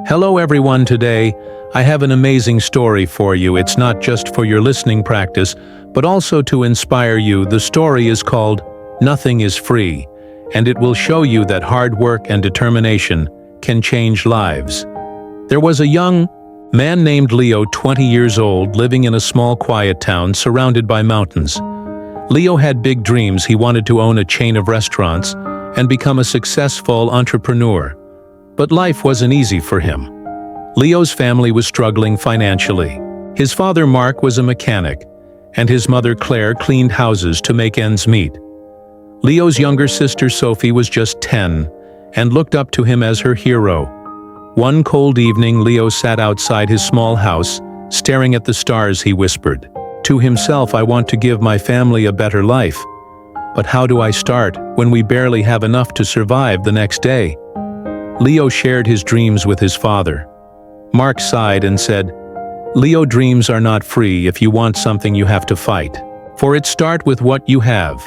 Hello everyone, today I have an amazing story for you. It's not just for your listening practice, but also to inspire you. The story is called Nothing is Free, and it will show you that hard work and determination can change lives. There was a young man named Leo, 20 years old, living in a small quiet town surrounded by mountains. Leo had big dreams. He wanted to own a chain of restaurants and become a successful entrepreneur. But life wasn't easy for him. Leo's family was struggling financially. His father, Mark, was a mechanic, and his mother, Claire, cleaned houses to make ends meet. Leo's younger sister, Sophie, was just 10 and looked up to him as her hero. One cold evening, Leo sat outside his small house, staring at the stars. He whispered to himself, "I want to give my family a better life. But how do I start when we barely have enough to survive the next day?" Leo shared his dreams with his father. Mark sighed and said, "Leo, dreams are not free. If you want something, you have to fight for it. Start with what you have.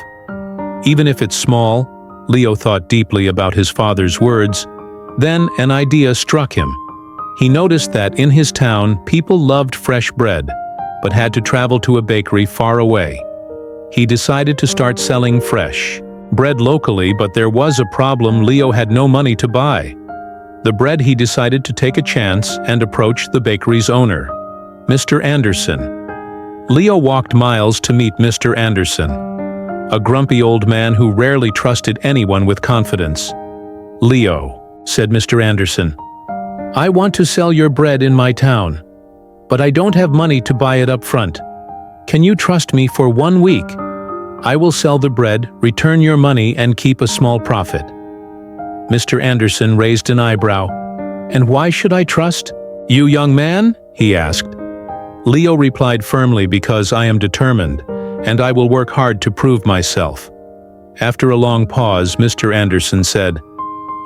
Even if it's small." Leo thought deeply about his father's words. Then an idea struck him. He noticed that in his town, people loved fresh bread, but had to travel to a bakery far away. He decided to start selling fresh bread locally, but there was a problem. Leo had no money to buy the bread. He decided to take a chance and approach the bakery's owner, Mr. Anderson. Leo walked miles to meet Mr. Anderson, a grumpy old man who rarely trusted anyone with confidence. "Leo," said Mr. Anderson, "I want to sell your bread in my town, but I don't have money to buy it up front. Can you trust me for 1 week? I will sell the bread, return your money, and keep a small profit." Mr. Anderson raised an eyebrow. "And why should I trust you, young man?" he asked. Leo replied firmly, "Because I am determined, and I will work hard to prove myself." After a long pause, Mr. Anderson said,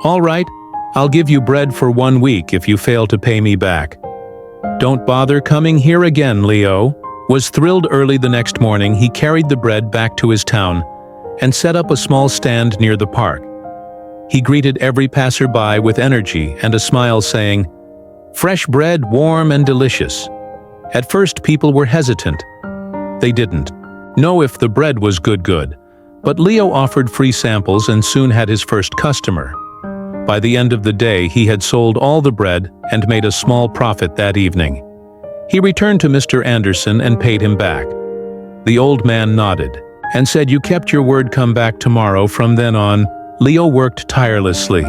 "All right, I'll give you bread for 1 week if you fail to pay me back. Don't bother coming here again." Leo was thrilled. Early the next morning, he carried the bread back to his town and set up a small stand near the park. He greeted every passerby with energy and a smile, saying, "Fresh bread, warm and delicious." At first, people were hesitant. They didn't know if the bread was good, but Leo offered free samples and soon had his first customer. By the end of the day, he had sold all the bread and made a small profit that evening. He returned to Mr. Anderson and paid him back. The old man nodded and said, "You kept your word, come back tomorrow." From then on, Leo worked tirelessly.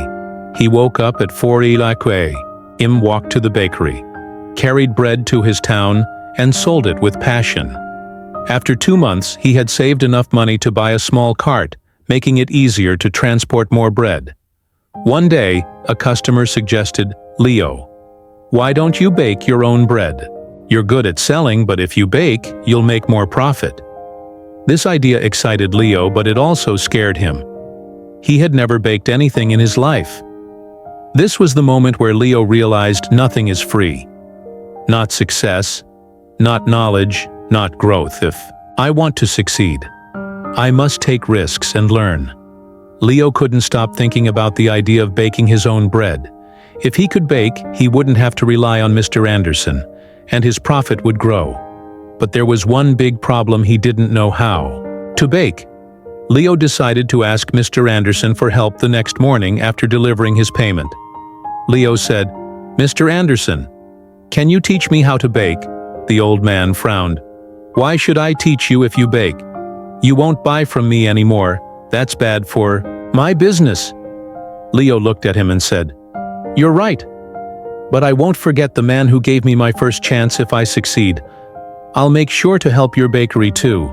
He woke up at 4 a.m., walked to the bakery, carried bread to his town, and sold it with passion. After 2 months, he had saved enough money to buy a small cart, making it easier to transport more bread. One day, a customer suggested, "Leo, why don't you bake your own bread? You're good at selling, but if you bake, you'll make more profit." This idea excited Leo, but it also scared him. He had never baked anything in his life. This was the moment where Leo realized nothing is free. Not success, not knowledge, not growth. If I want to succeed, I must take risks and learn. Leo couldn't stop thinking about the idea of baking his own bread. If he could bake, he wouldn't have to rely on Mr. Anderson, and his profit would grow. But there was one big problem: he didn't know how to bake. Leo decided to ask Mr. Anderson for help the next morning after delivering his payment. Leo said, "Mr. Anderson, can you teach me how to bake?" The old man frowned. "Why should I teach you if you bake? You won't buy from me anymore. That's bad for my business." Leo looked at him and said, "You're right. But I won't forget the man who gave me my first chance. If I succeed, I'll make sure to help your bakery too."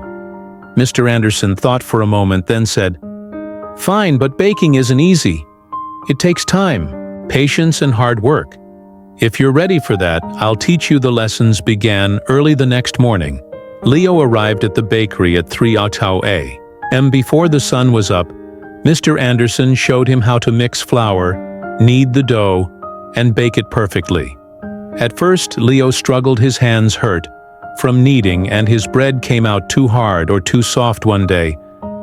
Mr. Anderson thought for a moment, then said, "Fine, but baking isn't easy. It takes time, patience, and hard work. If you're ready for that, I'll teach you." The lessons began early the next morning. Leo arrived at the bakery at 3 a.m. Before the sun was up, Mr. Anderson showed him how to mix flour, knead the dough, and bake it perfectly. At first, Leo struggled. His hands hurt from kneading, and his bread came out too hard or too soft. One day,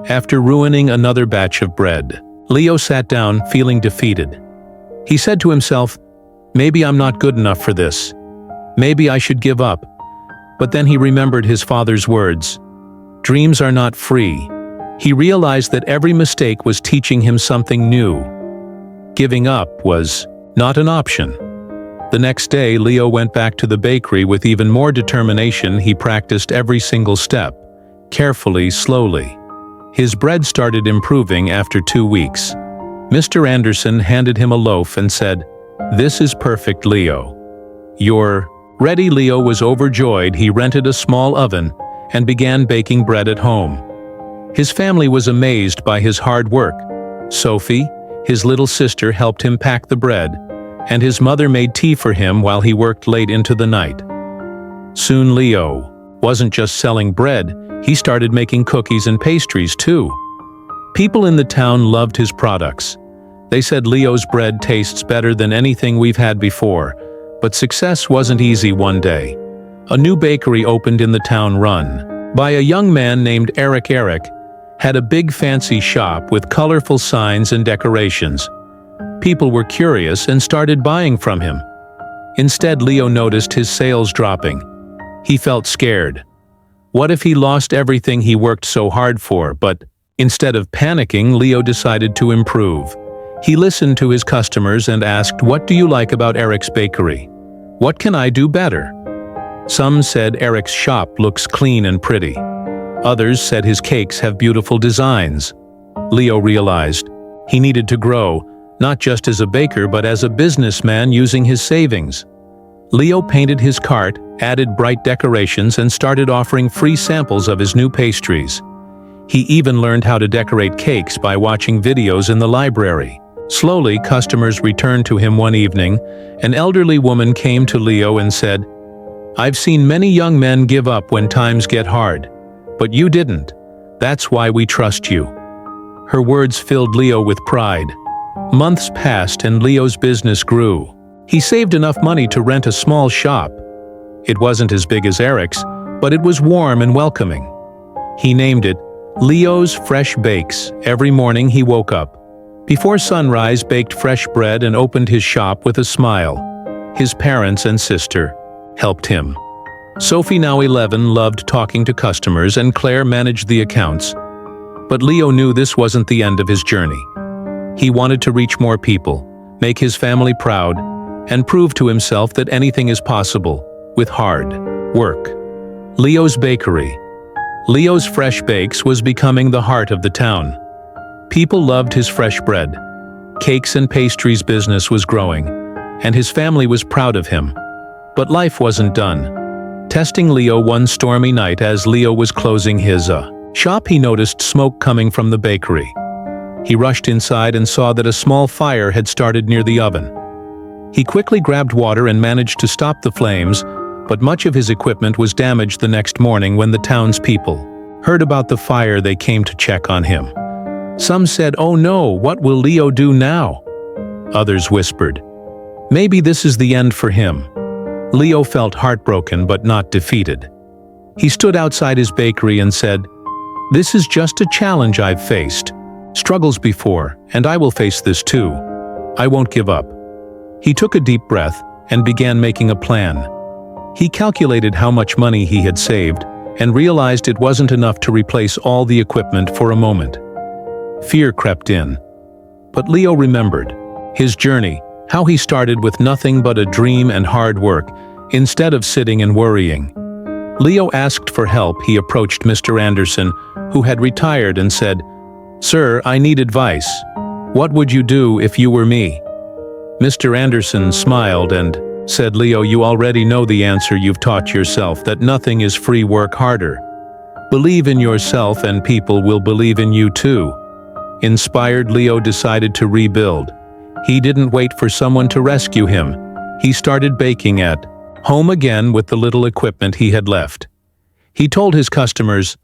after ruining another batch of bread, Leo sat down feeling defeated. He said to himself, Maybe I'm not good enough for this. Maybe I should give up. But then he remembered his father's words. Dreams are not free. He realized that every mistake was teaching him something new. Giving up was not an option. The next day, Leo went back to the bakery with even more determination. He practiced every single step, carefully, slowly. His bread started improving after 2 weeks. Mr. Anderson handed him a loaf and said, "This is perfect, Leo. You're ready." Leo was overjoyed. He rented a small oven and began baking bread at home. His family was amazed by his hard work. Sophie, his little sister, helped him pack the bread, and his mother made tea for him while he worked late into the night. Soon Leo wasn't just selling bread, he started making cookies and pastries too. People in the town loved his products. They said Leo's bread tastes better than anything we've had before. But success wasn't easy one day. A new bakery opened in the town run by a young man named Eric. Eric had a big fancy shop with colorful signs and decorations. People were curious and started buying from him. Instead, Leo noticed his sales dropping. He felt scared. What if he lost everything he worked so hard for? But instead of panicking, Leo decided to improve. He listened to his customers and asked, "What do you like about Eric's bakery? What can I do better?" Some said Eric's shop looks clean and pretty. Others said his cakes have beautiful designs. Leo realized he needed to grow, not just as a baker but as a businessman using his savings. Leo painted his cart, added bright decorations, and started offering free samples of his new pastries. He even learned how to decorate cakes by watching videos in the library. Slowly, customers returned to him. One evening, an elderly woman came to Leo and said, "I've seen many young men give up when times get hard, but you didn't. That's why we trust you." Her words filled Leo with pride. Months passed and Leo's business grew. He saved enough money to rent a small shop. It wasn't as big as Eric's, but it was warm and welcoming. He named it Leo's Fresh Bakes. Every morning he woke up before sunrise, baked fresh bread, and opened his shop with a smile. His parents and sister helped him. Sophie, now 11, loved talking to customers, and Claire managed the accounts. But Leo knew this wasn't the end of his journey. He wanted to reach more people, make his family proud, and prove to himself that anything is possible with hard work. Leo's Bakery. Leo's Fresh Bakes was becoming the heart of the town. People loved his fresh bread. Cakes and pastries business was growing, and his family was proud of him. But life wasn't done. Testing Leo one stormy night as Leo was closing his shop, he noticed smoke coming from the bakery. He rushed inside and saw that a small fire had started near the oven. He quickly grabbed water and managed to stop the flames, but much of his equipment was damaged. The next morning, when the townspeople heard about the fire, they came to check on him. Some said, "Oh no, what will Leo do now?" Others whispered, "Maybe this is the end for him." Leo felt heartbroken but not defeated. He stood outside his bakery and said, "This is just a challenge I've faced. Struggles before, and I will face this too. I won't give up." He took a deep breath and began making a plan. He calculated how much money he had saved and realized it wasn't enough to replace all the equipment for a moment. Fear crept in. But Leo remembered his journey, how he started with nothing but a dream and hard work, instead of sitting and worrying. Leo asked for help. He approached Mr. Anderson, who had retired, and said, "Sir, I need advice. What would you do if you were me?" Mr. Anderson smiled and said, "Leo, you already know the answer. You've taught yourself that nothing is free. Work harder. Believe in yourself and people will believe in you too." Inspired, Leo decided to rebuild. He didn't wait for someone to rescue him. He started baking at home again with the little equipment he had left. He told his customers,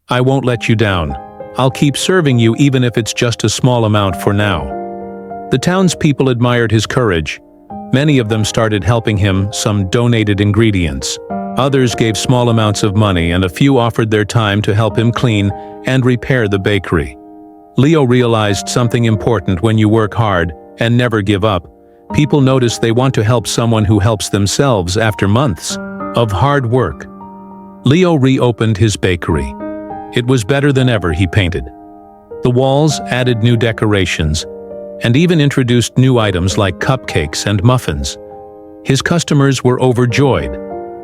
"I won't let you down. I'll keep serving you even if it's just a small amount for now." The townspeople admired his courage. Many of them started helping him. Some donated ingredients. Others gave small amounts of money, and a few offered their time to help him clean and repair the bakery. Leo realized something important: when you work hard and never give up, People notice they want to help someone who helps themselves after months of hard work. Leo reopened his bakery. It was better than ever, he painted. The walls added new decorations, and even introduced new items like cupcakes and muffins. His customers were overjoyed.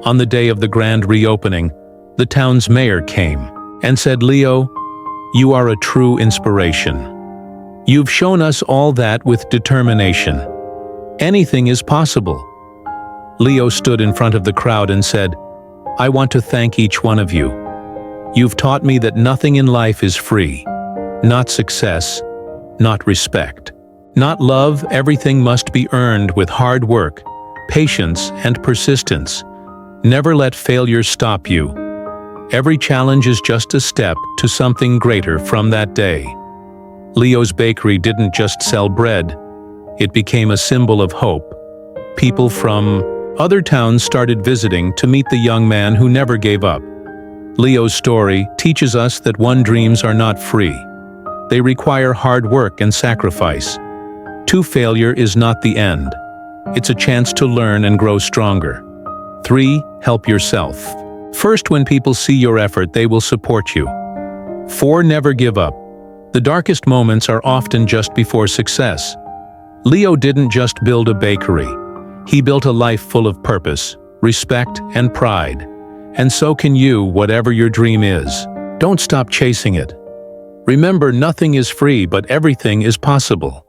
On the day of the grand reopening, the town's mayor came and said, "Leo, you are a true inspiration. You've shown us all that with determination. Anything is possible." Leo stood in front of the crowd and said, "I want to thank each one of you. You've taught me that nothing in life is free. Not success, not respect, not love. Everything must be earned with hard work, patience, and persistence. Never let failure stop you. Every challenge is just a step to something greater." From that day, Leo's bakery didn't just sell bread. It became a symbol of hope. People from other towns started visiting to meet the young man who never gave up. Leo's story teaches us that one's dreams are not free. They require hard work and sacrifice. Failure is not the end. It's a chance to learn and grow stronger. 3. Help yourself. First, when people see your effort, they will support you. 4. Never give up. The darkest moments are often just before success. Leo didn't just build a bakery. He built a life full of purpose, respect, and pride. And so can you, whatever your dream is. Don't stop chasing it. Remember, nothing is free, but everything is possible.